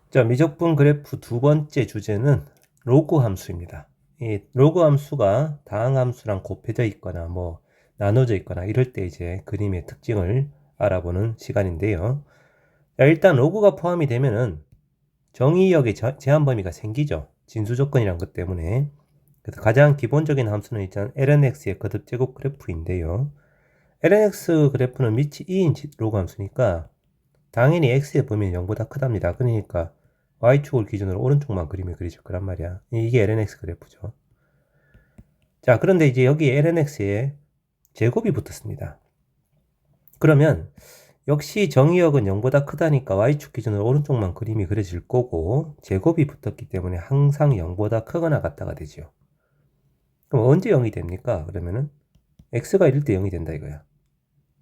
자, 미적분 그래프 두 번째 주제는 로그 함수입니다. 이 로그 함수가 다항 함수랑 곱해져 있거나 나눠져 있거나 이럴 때 이제 그림의 특징을 알아보는 시간인데요. 자, 일단 로그가 포함이 되면은 정의역의 제한 범위가 생기죠. 진수 조건이란 것 때문에. 그래서 가장 기본적인 함수는 일단 lnx의 거듭 제곱 그래프인데요. lnx 그래프는 밑이 2인 로그 함수니까 당연히 x의 범위는 0보다 크답니다. 그러니까 y축을 기준으로 오른쪽만 그림을 그리실 거란 말이야. 이게 lnx 그래프죠. 자, 그런데 이제 여기에 lnx에 제곱이 붙었습니다. 그러면 역시 정의역은 0보다 크다니까 y축 기준으로 오른쪽만 그림이 그려질 거고, 제곱이 붙었기 때문에 항상 0보다 크거나 같다가 되죠. 그럼 언제 0이 됩니까? 그러면은 x가 1일 때 0이 된다 이거야.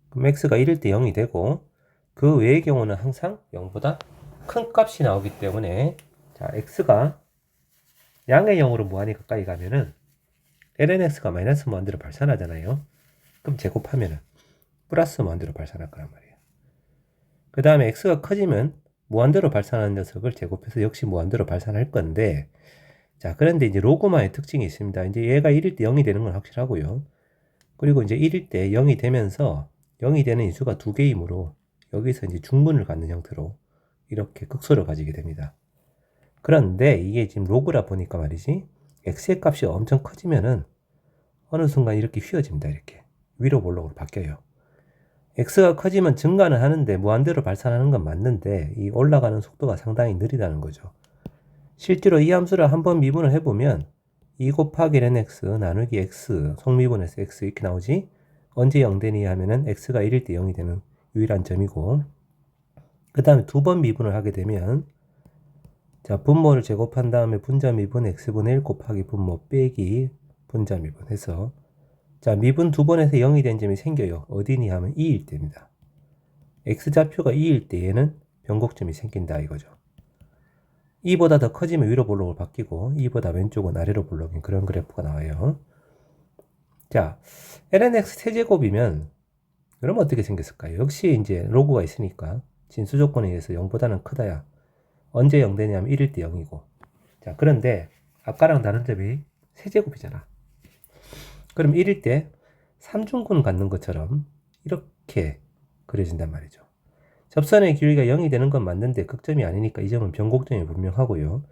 그럼 x가 1일 때 0이 되고, 그 외의 경우는 항상 0보다 큰 값이 나오기 때문에, 자, x가 양의 0으로 무한히 가까이 가면은 lnx가 마이너스 무한대로 발산하잖아요. 그럼 제곱하면은 플러스 무한대로 발산할 거란 말이에요. 그 다음에 x가 커지면 무한대로 발산하는 녀석을 제곱해서 역시 무한대로 발산할 건데, 자, 그런데 이제 로그마의 특징이 있습니다. 이제 얘가 1일 때 0이 되는 건 확실하고요. 그리고 이제 1일 때 0이 되면서 0이 되는 인수가 두 개이므로 여기서 이제 중문을 갖는 형태로 이렇게 극소를 가지게 됩니다. 그런데 이게 지금 로그라 보니까 말이지, x의 값이 엄청 커지면은 어느 순간 이렇게 휘어집니다. 이렇게 위로 볼록으로 바뀌어요. x가 커지면 증가는 하는데 무한대로 발산하는 건 맞는데 이 올라가는 속도가 상당히 느리다는 거죠. 실제로 이 함수를 한번 미분을 해보면 2 곱하기 lnx 나누기 x 속미분해서 x 이렇게 나오지. 언제 0 되니 하면은 x가 1일 때 0이 되는 유일한 점이고, 그 다음에 두 번 미분을 하게 되면, 자, 분모를 제곱한 다음에 분자 미분 x분의 1 곱하기 분모 빼기 분자 미분 해서, 자, 미분 두 번에서 0이 된 점이 생겨요. 어디니 하면 2일 때입니다. x좌표가 2일 때 얘는 변곡점이 생긴다 이거죠. 2보다 더 커지면 위로 볼록으로 바뀌고 2보다 왼쪽은 아래로 볼록인 그런 그래프가 나와요. 자, lnx 세제곱이면 그럼 어떻게 생겼을까요? 역시 이제 로그가 있으니까 진수 조건에 의해서 0보다는 크다야. 언제 0 되냐면 1일 때 0이고. 자, 그런데 아까랑 다른 점이 세제곱이잖아. 그럼 1일 때 3중근 갖는 것처럼 이렇게 그려진단 말이죠. 접선의 길이가 0이 되는 건 맞는데 극점이 아니니까 이 점은 변곡점이 분명하고요.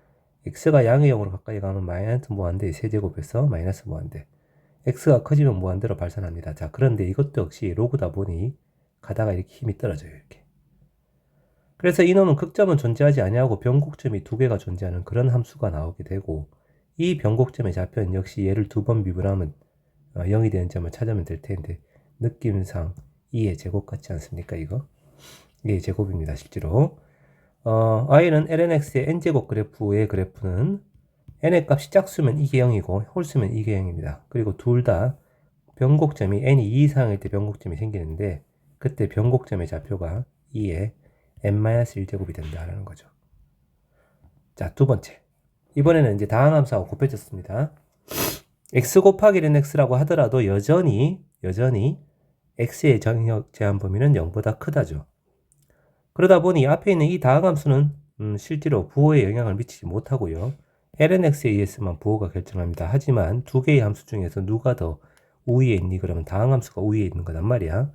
x가 양의 0으로 가까이 가면 마이너스 무한대 세제곱에서 마이너스 무한대. x가 커지면 무한대로 발산합니다. 자, 그런데 이것도 역시 로그다 보니 가다가 이렇게 힘이 떨어져요. 이렇게. 그래서 이놈은 극점은 존재하지 아니하고 변곡점이 두 개가 존재하는 그런 함수가 나오게 되고, 이 변곡점의 좌표는 역시 얘를 두 번 미분하면 0이 되는 점을 찾으면 될 텐데 느낌상 2의 제곱 같지 않습니까? 이거 2의 제곱입니다. 실제로 y는 lnx의 n제곱 그래프의 그래프는 n의 값이 짝수면 이게 0이고 홀수면 이게 0입니다. 그리고 둘 다 변곡점이 n이 2 이상일 때 변곡점이 생기는데 그때 변곡점의 좌표가 2의 n-1제곱이 된다라는 거죠. 자, 두 번째. 이번에는 이제 다항함수하고 곱해졌습니다. x 곱하기 lnx라고 하더라도 여전히 x의 정의역 제한 범위는 0보다 크다죠. 그러다 보니 앞에 있는 이 다항함수는 실제로 부호에 영향을 미치지 못하고요. lnx에 의해서만 부호가 결정합니다. 하지만 두 개의 함수 중에서 누가 더 우위에 있니? 그러면 다항함수가 우위에 있는 거란 말이야.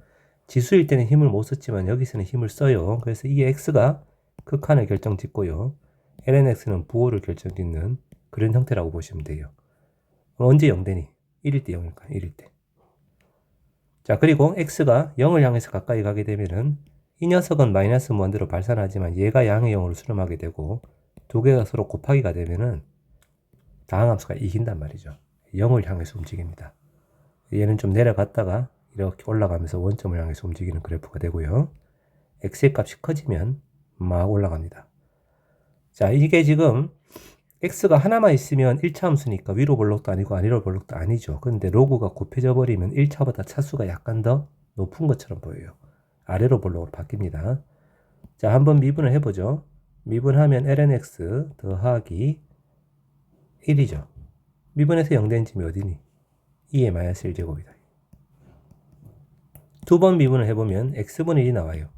지수일 때는 힘을 못 썼지만 여기서는 힘을 써요. 그래서 이 x가 극한을 결정짓고요. lnx는 부호를 결정짓는 그런 형태라고 보시면 돼요. 언제 0 되니? 1일 때 0일까? 1일 때. 자, 그리고 x가 0을 향해서 가까이 가게 되면은 이 녀석은 마이너스 무한대로 발산하지만 얘가 양의 0으로 수렴하게 되고 두 개가 서로 곱하기가 되면은 다항함수가 이긴단 말이죠. 0을 향해서 움직입니다. 얘는 좀 내려갔다가 이렇게 올라가면서 원점을 향해서 움직이는 그래프가 되고요. x의 값이 커지면 막 올라갑니다. 자, 이게 지금 x가 하나만 있으면 1차 함수니까 위로 볼록도 아니고 아래로 볼록도 아니죠. 근데 로그가 곱해져 버리면 1차보다 차수가 약간 더 높은 것처럼 보여요. 아래로 볼록으로 바뀝니다. 자, 한번 미분을 해보죠. 미분하면 lnx 더하기 1이죠. 미분해서 0 된 점이 어디니? 2의 마이너스 1제곱이다. 두 번 미분을 해보면 x분의 1이 나와요.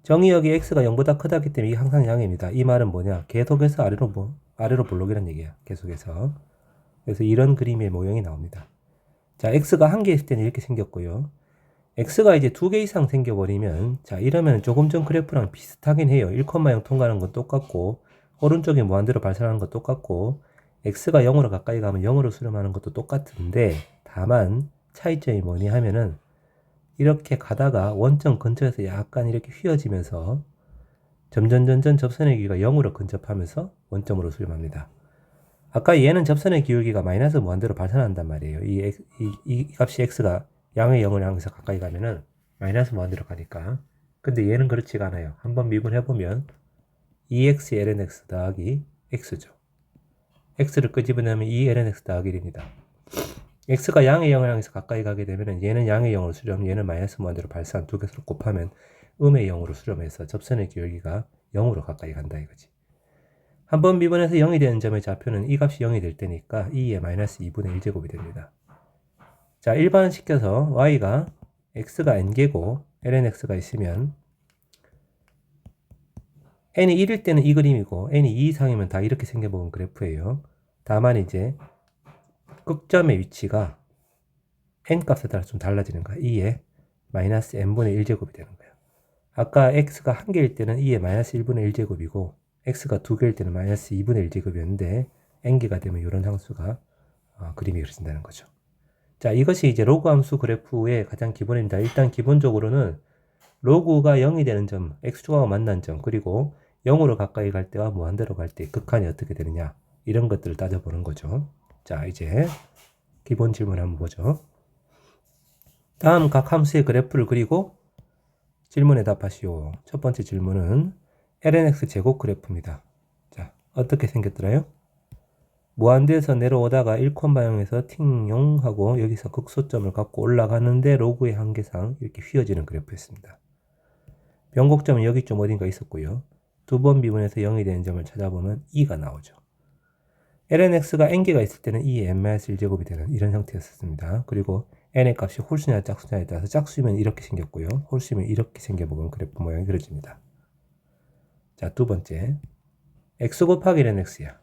정의역이 x가 0보다 크다기 때문에 이게 항상 양입니다. 이 말은 뭐냐? 계속해서 아래로 볼록이란 얘기야. 계속해서. 그래서 이런 그림의 모형이 나옵니다. 자, x가 한 개 있을 때는 이렇게 생겼고요. x가 이제 2개 이상 생겨버리면, 자, 이러면 조금 전 그래프랑 비슷하긴 해요. 1,0 통과하는 건 똑같고, 오른쪽에 무한대로 발산하는 건 똑같고, x가 0으로 가까이 가면 0으로 수렴하는 것도 똑같은데, 다만 차이점이 뭐니 하면은, 이렇게 가다가 원점 근처에서 약간 이렇게 휘어지면서, 점점 접선의 기울기가 0으로 근접하면서 원점으로 수렴합니다. 아까 얘는 접선의 기울기가 마이너스 무한대로 발산한단 말이에요. 이 값이 x가 양의 0을 향해서 가까이 가면은 마이너스 무한대로 가니까. 근데 얘는 그렇지가 않아요. 한번 미분해보면 2x ln x 더하기 x죠. x를 끄집어내면 2ln x 더하기 1입니다. x가 양의 0을 향해서 가까이 가게 되면 얘는 양의 0으로 수렴, 얘는 마이너스 무한대로 발산 두 개수로 곱하면 음의 0으로 수렴해서 접선의 기울기가 0으로 가까이 간다 이거지. 한번 미분해서 0이 되는 점의 좌표는 이 값이 0이 될 때니까 2의 마이너스 2분의 1제곱이 됩니다. 자, 일반시켜서 y가 x가 n개고 ln x가 있으면 n이 1일 때는 이 그림이고 n이 2 이상이면 다 이렇게 생겨본 그래프예요. 다만 이제 극점의 위치가 n 값에 따라 좀 달라지는 거야. 2의 마이너스 n분의 1제곱이 되는 거야. 아까 x가 한 개일 때는 2의 마이너스 1분의 1제곱이고 x가 두 개일 때는 마이너스 2분의 1제곱이었는데 n개가 되면 이런 상수가 그림이 그려진다는 거죠. 자, 이것이 이제 로그 함수 그래프의 가장 기본입니다. 일단 기본적으로는 로그가 0이 되는 점, x축하고 만난 점, 그리고 0으로 가까이 갈 때와 무한대로 갈 때 극한이 어떻게 되느냐 이런 것들을 따져보는 거죠. 자, 이제 기본 질문 한번 보죠. 다음 각 함수의 그래프를 그리고 질문에 답하시오. 첫 번째 질문은 lnx 제곱 그래프입니다. 자, 어떻게 생겼더라요? 무한대에서 내려오다가 1,0에서 팅용 하고 여기서 극소점을 갖고 올라가는데 로그의 한계상 이렇게 휘어지는 그래프였습니다. 변곡점은 여기 좀 어딘가 있었고요. 두 번 미분해서 0이 되는 점을 찾아보면 2가 나오죠. lnx가 n개가 있을 때는 2의 n-1제곱이 되는 이런 형태였습니다. 그리고 n의 값이 홀수냐 짝수냐에 따라서 짝수면 이렇게 생겼고요. 홀수면 이렇게 생겨보면 그래프 모양이 그려집니다. 자, 두 번째 x 곱하기 lnx야.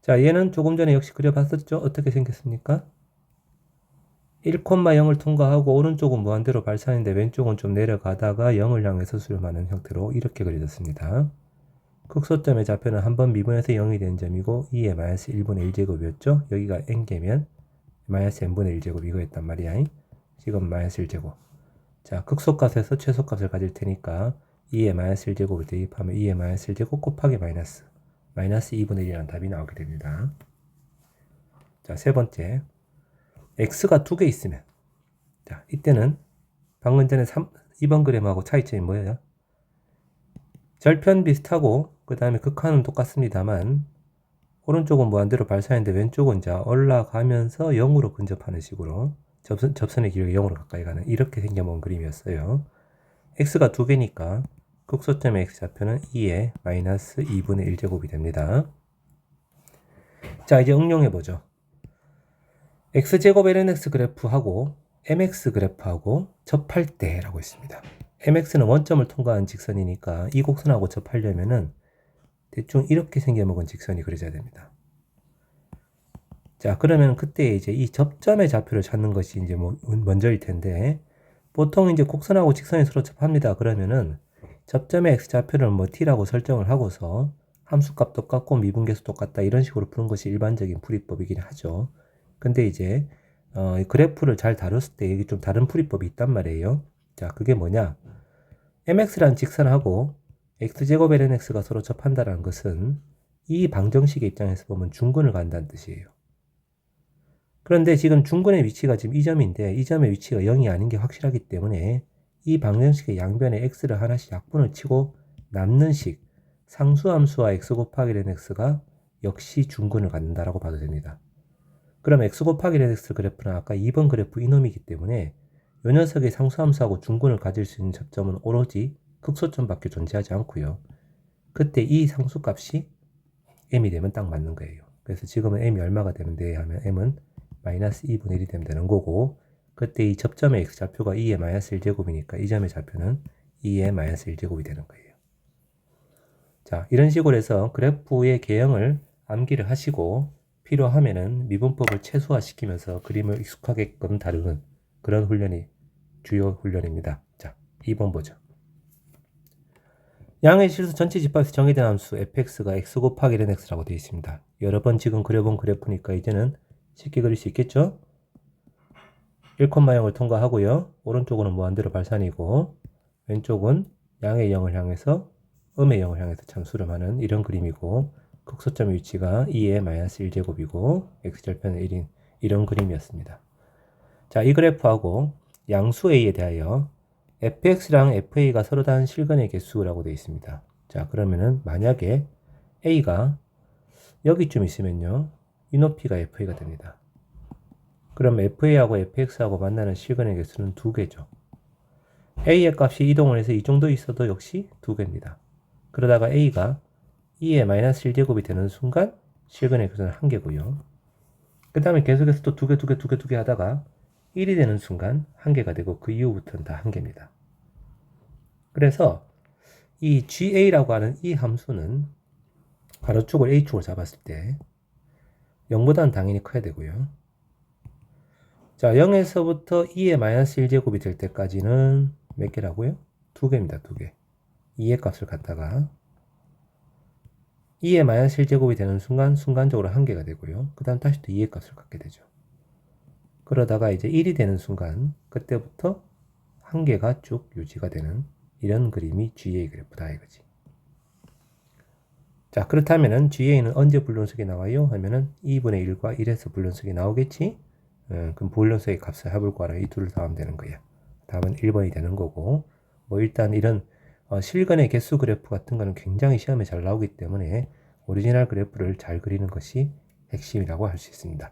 자, 얘는 조금 전에 역시 그려봤었죠? 어떻게 생겼습니까? 1,0을 통과하고 오른쪽은 무한대로 발산인데 왼쪽은 좀 내려가다가 0을 향해서 수렴하는 형태로 이렇게 그려졌습니다. 극소점의 좌표는 한번 미분해서 0이 된 점이고 2의 마이너스 1분의 1제곱이었죠? 여기가 n개면 마이너스 n분의 1제곱 이거였단 말이야. 지금 마이너스 1제곱. 자, 극소값에서 최소값을 가질 테니까 2의 마이너스 1제곱을 대입하면 2의 마이너스 1제곱 곱하기 마이너스 2분의 1이라는 답이 나오게 됩니다. 자, 세 번째 x가 두 개 있으면 자, 이때는 방금 전에 2번 그림하고 차이점이 뭐예요? 절편 비슷하고 그 다음에 극한은 똑같습니다만 오른쪽은 무한대로 발산인데 왼쪽은 이제 올라가면서 0으로 근접하는 식으로 접선의 기울기 0으로 가까이 가는 이렇게 생겨본 그림이었어요. x가 두 개니까 극소점의 x좌표는 2의 마이너스 2분의 1제곱이 됩니다. 자, 이제 응용해보죠. x제곱 lnx 그래프하고 mx 그래프하고 접할 때라고 있습니다. mx는 원점을 통과한 직선이니까 이 곡선하고 접하려면은 대충 이렇게 생겨먹은 직선이 그려져야 됩니다. 자, 그러면 그때 이제 이 접점의 좌표를 찾는 것이 이제 먼저일 텐데 보통 이제 곡선하고 직선이 서로 접합니다. 그러면은 접점의 x좌표를 t라고 설정을 하고서 함수값 똑같고 미분계수 똑같다 이런 식으로 푸는 것이 일반적인 풀이법이긴 하죠. 근데 이제 그래프를 잘 다뤘을 때 이게 좀 다른 풀이법이 있단 말이에요. 자, 그게 뭐냐? mx라는 직선하고 x제곱 lnx가 서로 접한다는 것은 이 방정식의 입장에서 보면 중근을 간다는 뜻이에요. 그런데 지금 중근의 위치가 지금 이 점인데 이 점의 위치가 0이 아닌 게 확실하기 때문에 이 방정식의 양변에 x를 하나씩 약분을 치고 남는 식 상수함수와 x 곱하기 lnx가 역시 중근을 갖는다라고 봐도 됩니다. 그럼 x 곱하기 lnx 그래프는 아까 2번 그래프 이놈이기 때문에 이 녀석의 상수함수하고 중근을 가질 수 있는 접점은 오로지 극소점밖에 존재하지 않고요. 그때 이 상수값이 m이 되면 딱 맞는 거예요. 그래서 지금은 m이 얼마가 되면 돼 하면 m은 마이너스 2분의 1이 되면 되는 거고 그때 이 접점의 x좌표가 2의 마이너스 1제곱이니까 이 점의 좌표는 2의 마이너스 1제곱이 되는 거예요. 자, 이런 식으로 해서 그래프의 개형을 암기를 하시고 필요하면은 미분법을 최소화시키면서 그림을 익숙하게끔 다루는 그런 훈련이 주요 훈련입니다. 자, 2번 보죠. 양의 실수 전체 집합에서 정의된 함수 fx가 x 곱하기 ln x라고 되어 있습니다. 여러 번 지금 그려본 그래프니까 이제는 쉽게 그릴 수 있겠죠? 1,0을 통과하고요. 오른쪽은 무한대로 발산이고 왼쪽은 양의 0을 향해서 음의 0을 향해서 참수렴하는 이런 그림이고 극소점의 위치가 2의 마이너스 1제곱이고 x절편은 1인 이런 그림이었습니다. 자, 이 그래프하고 양수 a에 대하여 fx랑 fa가 서로 다른 실근의 개수라고 되어 있습니다. 자, 그러면은 만약에 a가 여기쯤 있으면요. 이 높이가 fa가 됩니다. 그럼 fa하고 fx하고 만나는 실근의 개수는 2개죠. a의 값이 이동을 해서 이 정도 있어도 역시 2개입니다. 그러다가 a가 2의 마이너스 1제곱이 되는 순간 실근의 개수는 1개고요. 그 다음에 계속해서 또 2개 하다가 1이 되는 순간 1개가 되고 그 이후부터는 다 1개입니다. 그래서 이 ga라고 하는 이 함수는 가로축을 a축을 잡았을 때 0보다는 당연히 커야 되고요. 자, 0에서부터 2의 마이너스 1제곱이 될 때까지는 몇 개라고요? 2개입니다. 2개. 2의 값을 갖다가 2의 마이너스 1제곱이 되는 순간 순간적으로 1개가 되고요. 그 다음 다시 또 2의 값을 갖게 되죠. 그러다가 이제 1이 되는 순간 그때부터 1개가 쭉 유지가 되는 이런 그림이 GA 그래프다 이거지. 자, 그렇다면은 GA는 언제 불론속이 나와요? 하면은 2분의 1과 1에서 불론속이 나오겠지? 그럼 불론속의 값을 해볼 거라 이 둘을 더하면 되는 거야. 답은 1번이 되는 거고, 뭐 일단 이런 실근의 개수 그래프 같은 거는 굉장히 시험에 잘 나오기 때문에 오리지널 그래프를 잘 그리는 것이 핵심이라고 할 수 있습니다.